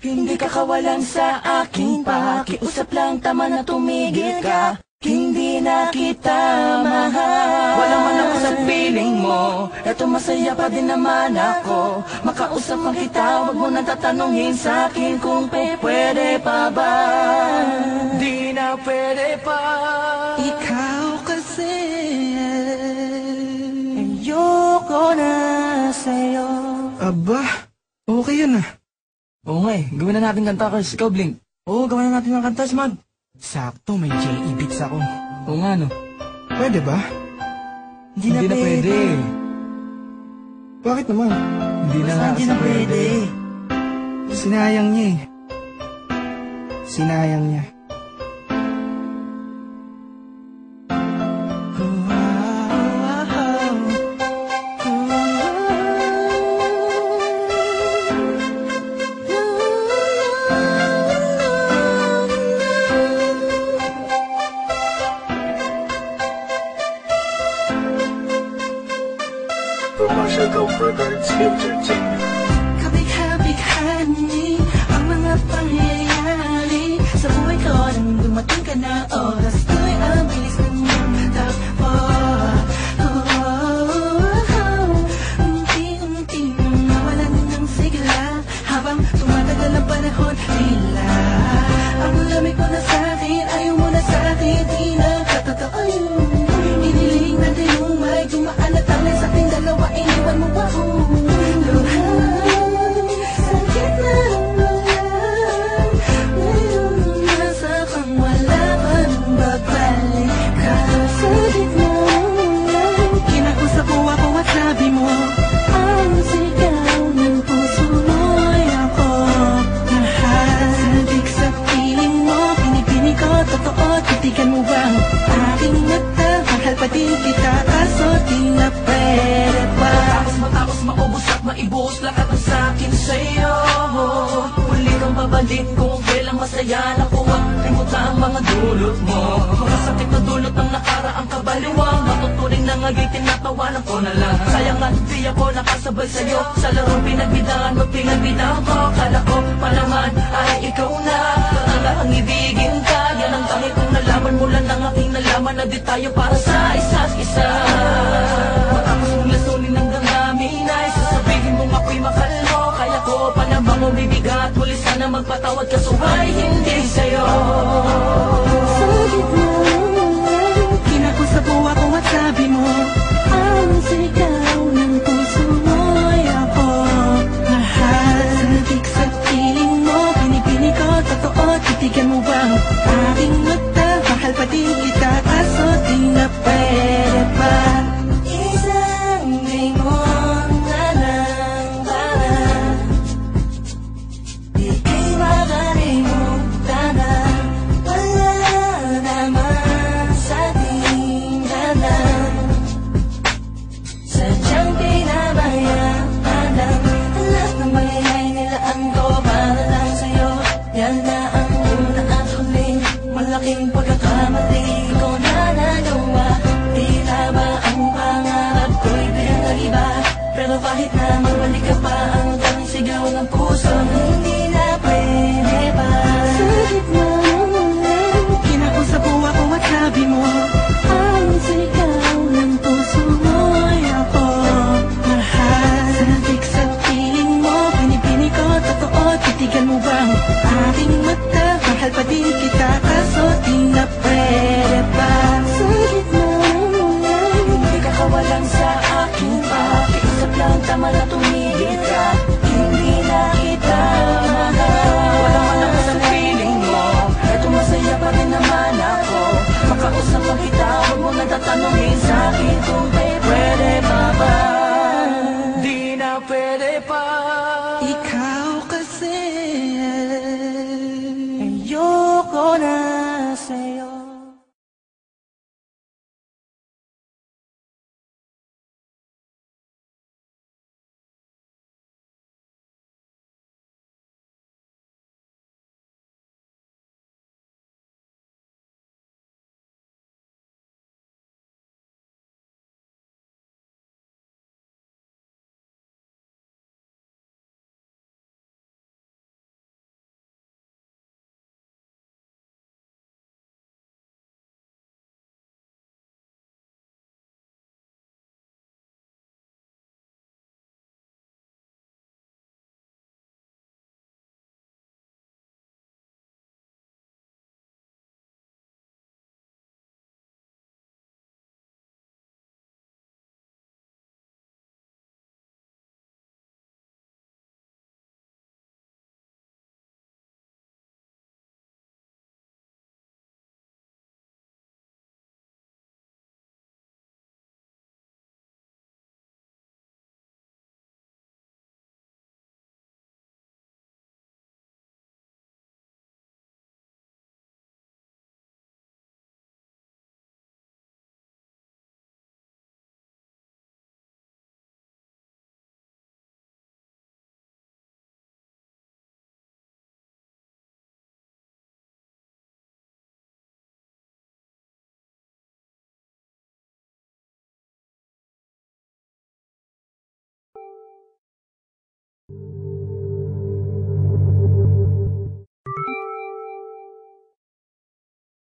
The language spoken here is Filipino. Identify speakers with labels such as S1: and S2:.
S1: Hindi ka kawalan sa aking pakiusap lang, tama na tumigil ka. Hindi na kita mahal. Wala man ako sa feeling mo, eto masaya pa din naman ako. Makausap man kita, wag mo nang tatanungin sa akin kung pwede pa ba. Di na pwede pa.
S2: Ikaw kasi
S1: ayoko na sa'yo.
S2: Aba, okay yun ah.
S1: Oo nga eh, gawin na natin kanta, Kars. Ikaw, Blink. Oo, gawin na natin ng kanta, Smag.
S2: Sakto, may J.E. beats ako.
S1: Oo nga, no?
S2: Pwede ba?
S1: Hindi na pwede.
S2: Bakit naman?
S1: Hindi na nga kasi pwede.
S2: Sinayang niya eh. Sinayang niya.
S3: Kabig-habig-hani ang mga pangyayari sa buhay ko nang dumating ka na. Oras ko'y ang bilis ng takbo. Unti-unti nang nawalan ng sigla habang tumatagal ang panahon. Tila ang lamig mo na sa'kin, ayaw mo na sa'kin, di na katotoo yun. Iniling natin yung may dumaan at tangin sa ating dalawa, iniwan mo ba ako? Titigan mo ba ang aking mata? Mahal pa din kita, kaso di na pwede pa.
S1: Matapos maubos at maibuhos lahat ng sakin sa'yo. Muli kang babalik kung kailang masaya. Nakuha, limutan ang mga dulot mo. Mga sakit na dulot ng nakaraang kabaliwang. Matuturing na nga'y tinatawanan ko na lang. Sayang nga di ako nakasabay sa'yo. Sa larong pinagbidahan mo, pinagbidahan ko. Kala ko pa naman ay ikaw na ang ibigin ka. Yan ang tangi kong nalaman mula ng aking nalaman na di tayo para sa isa't isa. Matapos mong lasunin ng damdamin ay sasabihin mong ako'y mahal mo. Kaya ko pa namang umibigat, muli sana magpatawad ka, suway hindi sa'yo.
S3: Sa gitna kinakusap mo ako at sabi mo ang sigaw ng puso mo'y ako mahal. Sandig sa piling mo, pinipili ko totoo. Titigan mo ba ang aking mata? Mahal pa din kita, kaso di na pwede pa. Isang limon na lang para di kay makalimutan na wala naman sa ating dalawa. Sadyang pinabayaan lang ang lahat ng bagay nilaan ko para lang sa'yo. Yan na ang una at huling malaking pagkakamali ko na nagawa. Tila ba ang pangarap ko'y pinag-iba? Pero kahit na magbalik ka pa, hanggang sigaw ng puso hindi na pwede pa. Sa gitna kinakusap mo ako at sabi mo ang sigaw ng puso mo'y ako mahal. Sandig sa piling mo, pinipili ko totoo. Titigan mo ba ang aking mata? Mahal pa din kita, kaso di na pwede pa. Sa gitna
S1: Hindi ka kawalan sa aking pakiusap lang, tama na tumigil ka. Hindi na kita mahal. Wala man ako sa feeling mo, eto masaya pa rin naman ako. Makausap pa kita, wag mo nang tatanungin sa akin kung